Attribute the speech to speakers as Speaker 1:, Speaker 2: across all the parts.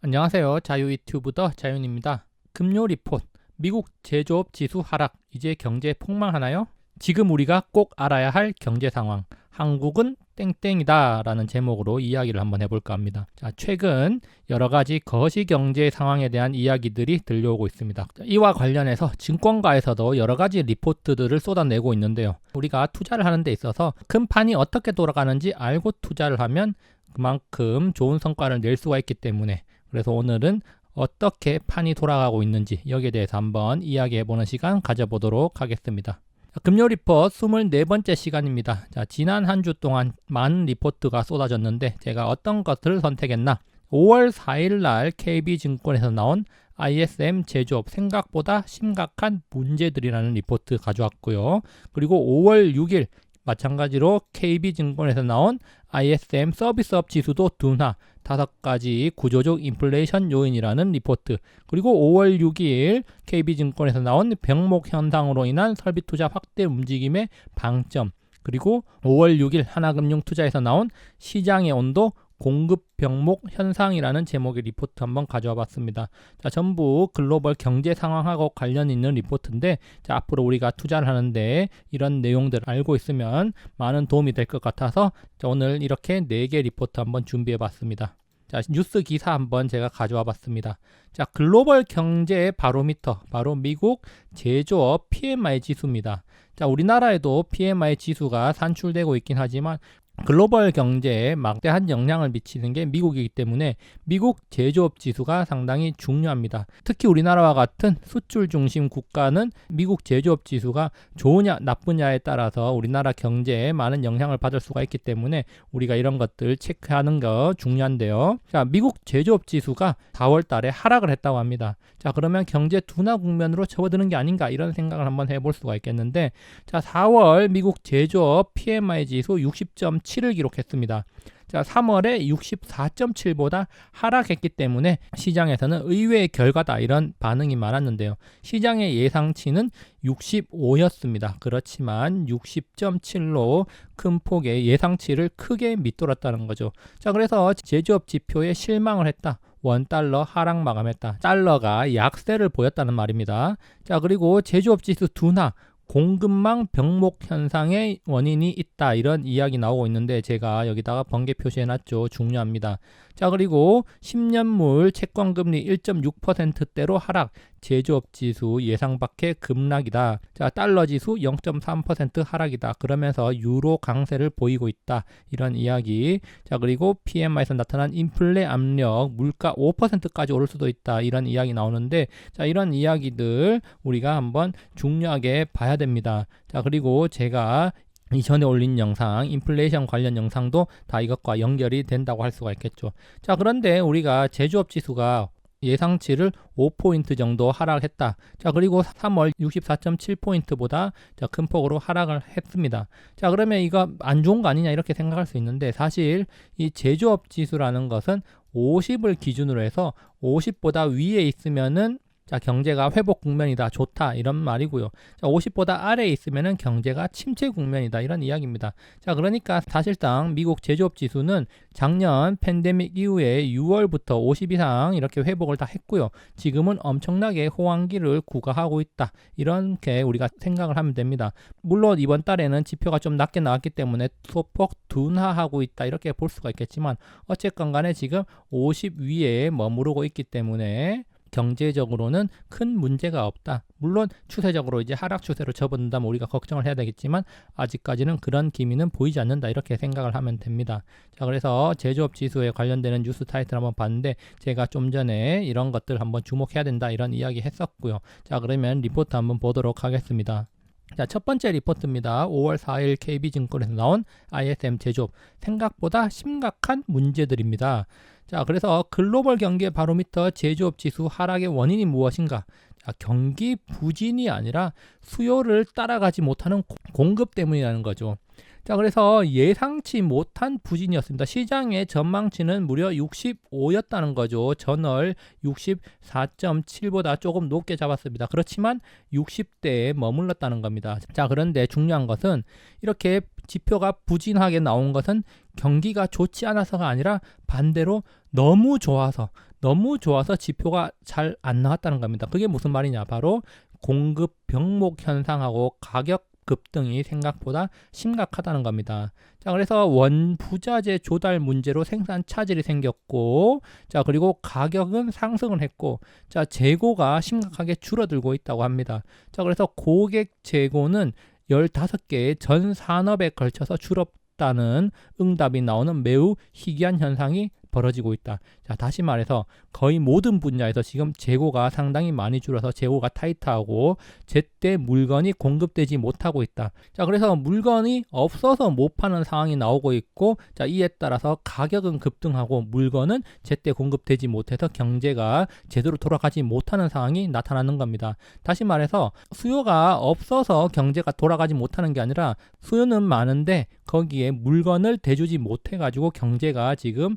Speaker 1: 안녕하세요. 자유유튜브더 자윤입니다. 금요 리포트, 미국 제조업 지수 하락, 이제 경제 폭망하나요? 지금 우리가 꼭 알아야 할 경제 상황, 한국은 땡땡이다 라는 제목으로 이야기를 한번 해볼까 합니다. 자, 최근 여러 가지 거시 경제 상황에 대한 이야기들이 들려오고 있습니다. 이와 관련해서 증권가에서도 여러 가지 리포트들을 쏟아내고 있는데요. 우리가 투자를 하는 데 있어서 큰 판이 어떻게 돌아가는지 알고 투자를 하면 그만큼 좋은 성과를 낼 수가 있기 때문에, 그래서 오늘은 어떻게 판이 돌아가고 있는지 여기에 대해서 한번 이야기해보는 시간 가져보도록 하겠습니다. 금요 리포트 24번째 시간입니다. 자, 지난 한 주 동안 많은 리포트가 쏟아졌는데 제가 어떤 것들을 선택했나? 5월 4일 날 KB증권에서 나온 ISM 제조업 생각보다 심각한 문제들이라는 리포트 가져왔고요. 그리고 5월 6일 마찬가지로 KB증권에서 나온 ISM 서비스업 지수도 둔화, 5가지 구조적 인플레이션 요인이라는 리포트, 그리고 5월 6일 KB증권에서 나온 병목 현상으로 인한 설비 투자 확대 움직임의 방점, 그리고 5월 6일 하나금융투자에서 나온 시장의 온도 공급 병목 현상이라는 제목의 리포트 한번 가져와 봤습니다. 자, 전부 글로벌 경제 상황하고 관련 있는 리포트인데, 자, 앞으로 우리가 투자를 하는데 이런 내용들 알고 있으면 많은 도움이 될 것 같아서 자, 오늘 이렇게 4개 리포트 한번 준비해 봤습니다. 자, 뉴스 기사 한번 제가 가져와 봤습니다. 자, 글로벌 경제 바로미터, 바로 미국 제조업 PMI 지수입니다. 자, 우리나라에도 PMI 지수가 산출되고 있긴 하지만 글로벌 경제에 막대한 영향을 미치는 게 미국이기 때문에 미국 제조업 지수가 상당히 중요합니다. 특히 우리나라와 같은 수출 중심 국가는 미국 제조업 지수가 좋으냐 나쁘냐에 따라서 우리나라 경제에 많은 영향을 받을 수가 있기 때문에 우리가 이런 것들 체크하는 거 중요한데요. 자, 미국 제조업 지수가 4월 달에 하락을 했다고 합니다. 자, 그러면 경제 둔화 국면으로 접어드는 게 아닌가, 이런 생각을 한번 해볼 수가 있겠는데, 자, 4월 미국 제조업 PMI 지수 60.7을 기록했습니다. 자, 3월에 64.7보다 하락했기 때문에 시장에서는 의외의 결과다, 이런 반응이 많았는데요. 시장의 예상치는 65였습니다. 그렇지만 60.7로 큰 폭의 예상치를 크게 밑돌았다는 거죠. 자, 그래서 제조업 지표에 실망을 했다. 원달러 하락 마감했다. 달러가 약세를 보였다는 말입니다. 자, 그리고 제조업 지수 둔화, 공급망 병목 현상의 원인이 있다, 이런 이야기 나오고 있는데 제가 여기다가 번개 표시해놨죠. 중요합니다. 자, 그리고 10년물 채권금리 1.6%대로 하락, 제조업 지수 예상 밖의 급락이다. 자, 달러 지수 0.3% 하락이다. 그러면서 유로 강세를 보이고 있다, 이런 이야기. 자, 그리고 PMI에서 나타난 인플레 압력, 물가 5%까지 오를 수도 있다, 이런 이야기 나오는데, 자, 이런 이야기들 우리가 한번 중요하게 봐야 됩니다. 자, 그리고 제가 이전에 올린 영상, 인플레이션 관련 영상도 다 이것과 연결이 된다고 할 수가 있겠죠. 자, 그런데 우리가 제조업 지수가 예상치를 5포인트 정도 하락했다. 자, 그리고 3월 64.7포인트보다 큰 폭으로 하락을 했습니다. 자, 그러면 이거 안 좋은 거 아니냐, 이렇게 생각할 수 있는데, 사실 이 제조업 지수라는 것은 50을 기준으로 해서 50보다 위에 있으면은 자, 경제가 회복 국면이다, 좋다, 이런 말이고요. 자, 50보다 아래에 있으면은 경제가 침체 국면이다, 이런 이야기입니다. 자, 그러니까 사실상 미국 제조업 지수는 작년 팬데믹 이후에 6월부터 50 이상 이렇게 회복을 다 했고요. 지금은 엄청나게 호황기를 구가하고 있다, 이렇게 우리가 생각을 하면 됩니다. 물론 이번 달에는 지표가 좀 낮게 나왔기 때문에 소폭 둔화하고 있다, 이렇게 볼 수가 있겠지만 어쨌건 간에 지금 50 위에 머무르고 있기 때문에 경제적으로는 큰 문제가 없다. 물론 추세적으로 이제 하락 추세로 접어든다면 우리가 걱정을 해야 되겠지만 아직까지는 그런 기미는 보이지 않는다, 이렇게 생각을 하면 됩니다. 자, 그래서 제조업 지수에 관련되는 뉴스 타이틀 한번 봤는데 제가 좀 전에 이런 것들 한번 주목해야 된다, 이런 이야기 했었고요. 자, 그러면 리포트 한번 보도록 하겠습니다. 자, 첫 번째 리포트입니다. 5월 4일 KB증권에서 나온 ISM 제조업 생각보다 심각한 문제들입니다. 자, 그래서 글로벌 경기 바로미터 제조업 지수 하락의 원인이 무엇인가? 자, 경기 부진이 아니라 수요를 따라가지 못하는 공급 때문이라는 거죠. 자, 그래서 예상치 못한 부진이었습니다. 시장의 전망치는 무려 65였다는 거죠. 전월 64.7보다 조금 높게 잡았습니다. 그렇지만 60대에 머물렀다는 겁니다. 자, 그런데 중요한 것은 이렇게 지표가 부진하게 나온 것은 경기가 좋지 않아서가 아니라 반대로 너무 좋아서, 너무 좋아서 지표가 잘 안 나왔다는 겁니다. 그게 무슨 말이냐? 바로 공급 병목 현상하고 가격 급등이 생각보다 심각하다는 겁니다. 자, 그래서 원부자재 조달 문제로 생산 차질이 생겼고, 자, 그리고 가격은 상승을 했고, 자, 재고가 심각하게 줄어들고 있다고 합니다. 자, 그래서 고객 재고는 15개의 전 산업에 걸쳐서 줄었다는 응답이 나오는 매우 희귀한 현상이 벌어지고 있다. 자, 다시 말해서 거의 모든 분야에서 지금 재고가 상당히 많이 줄어서 재고가 타이트하고 제때 물건이 공급되지 못하고 있다. 자, 그래서 물건이 없어서 못 파는 상황이 나오고 있고, 자, 이에 따라서 가격은 급등하고 물건은 제때 공급되지 못해서 경제가 제대로 돌아가지 못하는 상황이 나타나는 겁니다. 다시 말해서 수요가 없어서 경제가 돌아가지 못하는 게 아니라 수요는 많은데 거기에 물건을 대주지 못해 가지고 경제가 지금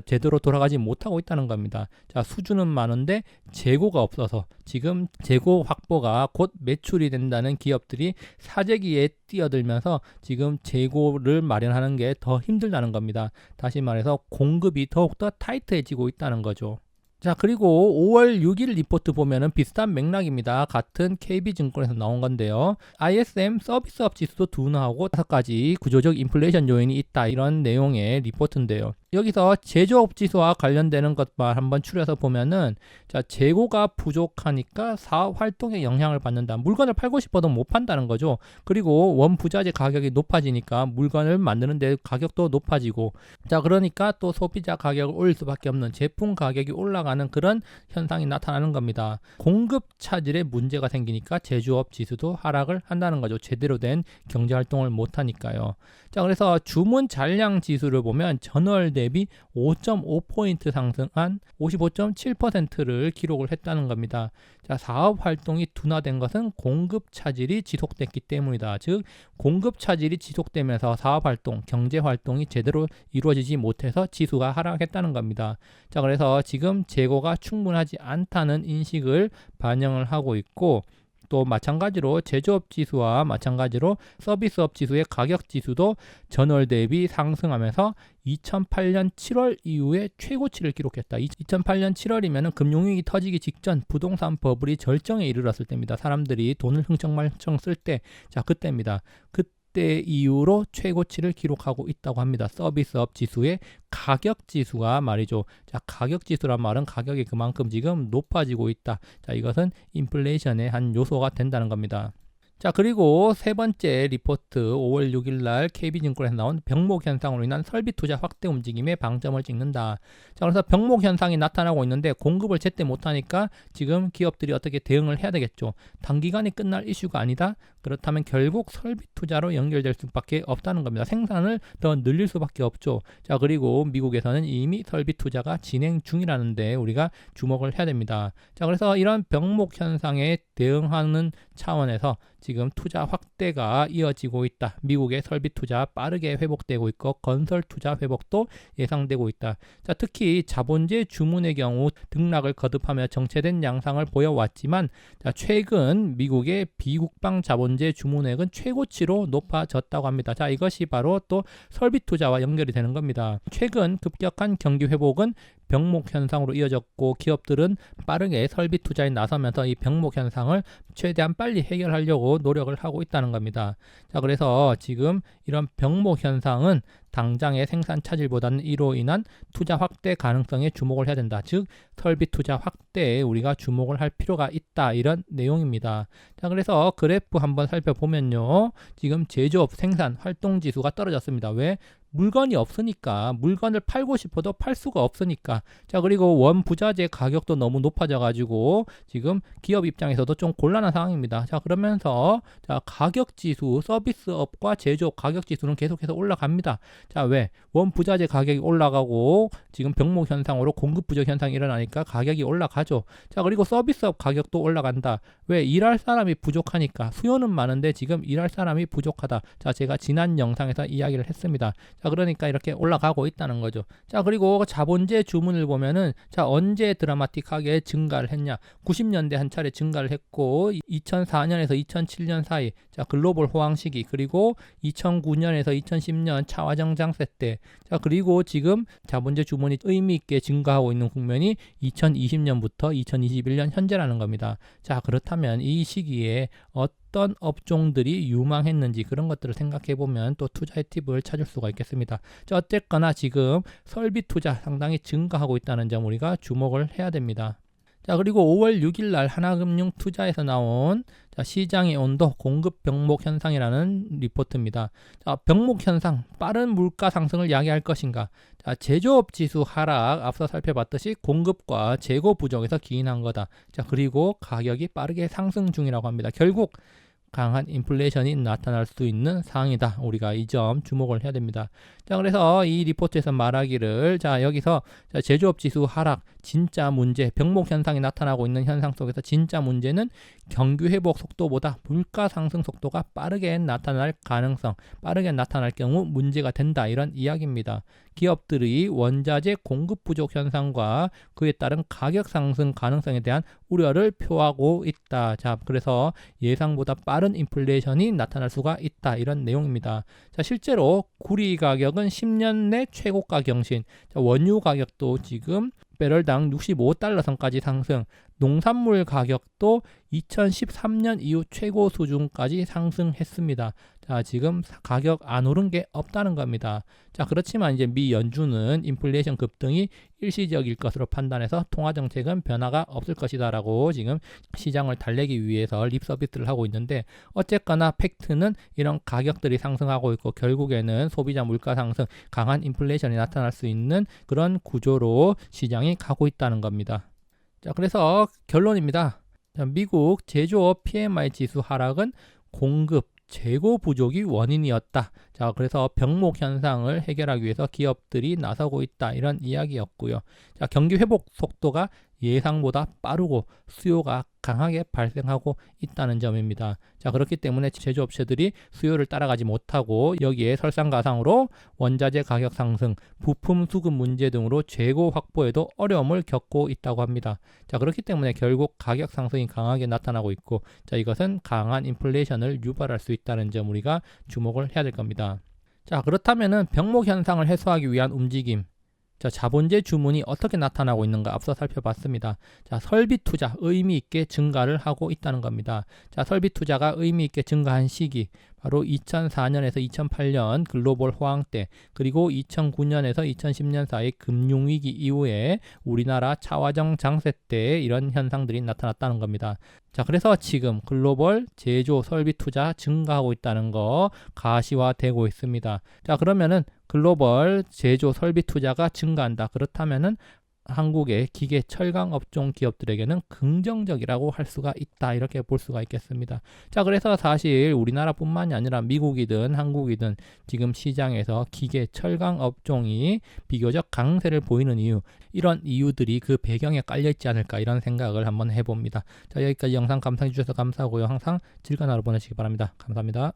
Speaker 1: 제대로 돌아가지 못하고 있다는 겁니다. 자, 수주는 많은데 재고가 없어서 지금 재고 확보가 곧 매출이 된다는 기업들이 사재기에 뛰어들면서 지금 재고를 마련하는 게 더 힘들다는 겁니다. 다시 말해서 공급이 더욱더 타이트해지고 있다는 거죠. 자, 그리고 5월 6일 리포트 보면은 비슷한 맥락입니다. 같은 KB증권에서 나온 건데요. ISM 서비스업 지수도 둔화하고 5가지 구조적 인플레이션 요인이 있다. 이런 내용의 리포트인데요. 여기서 제조업 지수와 관련되는 것만 한번 추려서 보면은, 자, 재고가 부족하니까 사업 활동에 영향을 받는다. 물건을 팔고 싶어도 못 판다는 거죠. 그리고 원부자재 가격이 높아지니까 물건을 만드는데 가격도 높아지고, 자, 그러니까 또 소비자 가격을 올릴 수밖에 없는 제품 가격이 올라가는 그런 현상이 나타나는 겁니다. 공급 차질에 문제가 생기니까 제조업 지수도 하락을 한다는 거죠. 제대로 된 경제 활동을 못 하니까요. 자, 그래서 주문 잔량 지수를 보면 전월 대비 5.5포인트 상승한 55.7%를 기록을 했다는 겁니다. 자, 사업 활동이 둔화된 것은 공급 차질이 지속됐기 때문이다. 즉, 공급 차질이 지속되면서 사업 활동, 경제 활동이 제대로 이루어지지 못해서 지수가 하락했다는 겁니다. 자, 그래서 지금 재고가 충분하지 않다는 인식을 반영을 하고 있고, 또 마찬가지로 제조업 지수와 마찬가지로 서비스업 지수의 가격 지수도 전월 대비 상승하면서 2008년 7월 이후에 최고치를 기록했다. 2008년 7월이면 금융위기 터지기 직전 부동산 버블이 절정에 이르렀을 때입니다. 사람들이 돈을 흥청망청 쓸 때, 자, 그때입니다. 그때 이후로 최고치를 기록하고 있다고 합니다. 서비스업 지수의 가격 지수가 말이죠. 자, 가격 지수란 말은 가격이 그만큼 지금 높아지고 있다. 자, 이것은 인플레이션의 한 요소가 된다는 겁니다. 자, 그리고 세 번째 리포트 5월 6일 날 KB증권에서 나온 병목 현상으로 인한 설비 투자 확대 움직임에 방점을 찍는다. 자, 그래서 병목 현상이 나타나고 있는데 공급을 제때 못하니까 지금 기업들이 어떻게 대응을 해야 되겠죠. 단기간에 끝날 이슈가 아니다. 그렇다면 결국 설비 투자로 연결될 수밖에 없다는 겁니다. 생산을 더 늘릴 수밖에 없죠. 자, 그리고 미국에서는 이미 설비 투자가 진행 중이라는데 우리가 주목을 해야 됩니다. 자, 그래서 이런 병목 현상에 대응하는 차원에서 지금 투자 확대가 이어지고 있다. 미국의 설비 투자 빠르게 회복되고 있고 건설 투자 회복도 예상되고 있다. 자, 특히 자본재 주문의 경우 등락을 거듭하며 정체된 양상을 보여왔지만, 자, 최근 미국의 비국방 자본재 주문액은 최고치로 높아졌다고 합니다. 자, 이것이 바로 또 설비 투자와 연결이 되는 겁니다. 최근 급격한 경기 회복은 병목 현상으로 이어졌고 기업들은 빠르게 설비 투자에 나서면서 이 병목 현상을 최대한 빨리 해결하려고 노력을 하고 있다는 겁니다. 자, 그래서 지금 이런 병목 현상은 당장의 생산 차질보다는 이로 인한 투자 확대 가능성에 주목을 해야 된다. 즉, 설비 투자 확대에 우리가 주목을 할 필요가 있다. 이런 내용입니다. 자, 그래서 그래프 한번 살펴보면요. 지금 제조업 생산 활동 지수가 떨어졌습니다. 왜? 물건이 없으니까, 물건을 팔고 싶어도 팔 수가 없으니까. 자, 그리고 원부자재 가격도 너무 높아져 가지고 지금 기업 입장에서도 좀 곤란한 상황입니다. 자, 그러면서 자, 가격 지수, 서비스업과 제조업 가격 지수는 계속해서 올라갑니다. 자, 왜? 원부자재 가격이 올라가고 지금 병목 현상으로 공급 부족 현상이 일어나니까 가격이 올라가죠. 자, 그리고 서비스업 가격도 올라간다. 왜? 일할 사람이 부족하니까. 수요는 많은데 지금 일할 사람이 부족하다. 자, 제가 지난 영상에서 이야기를 했습니다. 자, 그러니까 이렇게 올라가고 있다는 거죠. 자, 그리고 자본재 주문을 보면은 자, 언제 드라마틱하게 증가를 했냐? 90년대 한 차례 증가를 했고 2004년에서 2007년 사이 자, 글로벌 호황 시기, 그리고 2009년에서 2010년 차화정 장세 때, 자, 그리고 지금 자본재 주문이 의미 있게 증가하고 있는 국면이 2020년부터 2021년 현재라는 겁니다. 자, 그렇다면 이 시기에 어떤 업종들이 유망했는지 그런 것들을 생각해 보면 또 투자의 팁을 찾을 수가 있겠습니다. 자, 어쨌거나 지금 설비 투자 상당히 증가하고 있다는 점 우리가 주목을 해야 됩니다. 자, 그리고 5월 6일 날 하나금융투자에서 나온 자, 시장의 온도 공급 병목 현상이라는 리포트입니다. 자, 병목 현상, 빠른 물가 상승을 야기할 것인가? 자, 제조업 지수 하락, 앞서 살펴봤듯이 공급과 재고 부족에서 기인한 거다. 자, 그리고 가격이 빠르게 상승 중이라고 합니다. 결국 강한 인플레이션이 나타날 수 있는 상황이다. 우리가 이 점 주목을 해야 됩니다. 자, 그래서 이 리포트에서 말하기를 자, 여기서 자, 제조업 지수 하락, 진짜 문제, 병목 현상이 나타나고 있는 현상 속에서 진짜 문제는 경기 회복 속도보다 물가 상승 속도가 빠르게 나타날 가능성, 빠르게 나타날 경우 문제가 된다. 이런 이야기입니다. 기업들이 원자재 공급 부족 현상과 그에 따른 가격 상승 가능성에 대한 우려를 표하고 있다. 자, 그래서 예상보다 빠른 인플레이션이 나타날 수가 있다. 이런 내용입니다. 자, 실제로 구리 가격은 10년 내 최고가 경신, 자, 원유 가격도 지금 배럴당 65달러 선까지 상승, 농산물 가격도 2013년 이후 최고 수준까지 상승했습니다. 자, 지금 가격 안 오른 게 없다는 겁니다. 자, 그렇지만 이제 미 연준은 인플레이션 급등이 일시적일 것으로 판단해서 통화 정책은 변화가 없을 것이다라고 지금 시장을 달래기 위해서 립 서비스를 하고 있는데, 어쨌거나 팩트는 이런 가격들이 상승하고 있고 결국에는 소비자 물가 상승, 강한 인플레이션이 나타날 수 있는 그런 구조로 시장이 가고 있다는 겁니다. 자, 그래서 결론입니다. 자, 미국 제조업 PMI 지수 하락은 공급, 재고 부족이 원인이었다. 자, 그래서 병목 현상을 해결하기 위해서 기업들이 나서고 있다. 이런 이야기였고요. 자, 경기 회복 속도가 예상보다 빠르고 수요가 강하게 발생하고 있다는 점입니다. 자, 그렇기 때문에 제조업체들이 수요를 따라가지 못하고 여기에 설상가상으로 원자재 가격 상승, 부품 수급 문제 등으로 재고 확보에도 어려움을 겪고 있다고 합니다. 자, 그렇기 때문에 결국 가격 상승이 강하게 나타나고 있고, 자, 이것은 강한 인플레이션을 유발할 수 있다는 점 우리가 주목을 해야 될 겁니다. 자, 그렇다면은 병목 현상을 해소하기 위한 움직임, 자, 자본재 주문이 어떻게 나타나고 있는가 앞서 살펴봤습니다. 자, 설비 투자 의미 있게 증가를 하고 있다는 겁니다. 자, 설비 투자가 의미 있게 증가한 시기 바로 2004년에서 2008년 글로벌 호황 때, 그리고 2009년에서 2010년 사이 금융위기 이후에 우리나라 차화정 장세 때 이런 현상들이 나타났다는 겁니다. 자, 그래서 지금 글로벌 제조 설비 투자 증가하고 있다는 거 가시화되고 있습니다. 자, 그러면은 글로벌 제조 설비 투자가 증가한다. 그렇다면은 한국의 기계 철강 업종 기업들에게는 긍정적이라고 할 수가 있다. 이렇게 볼 수가 있겠습니다. 자, 그래서 사실 우리나라뿐만이 아니라 미국이든 한국이든 지금 시장에서 기계 철강 업종이 비교적 강세를 보이는 이유, 이런 이유들이 그 배경에 깔려 있지 않을까, 이런 생각을 한번 해봅니다. 자, 여기까지 영상 감상해 주셔서 감사하고요. 항상 즐거운 하루 보내시기 바랍니다. 감사합니다.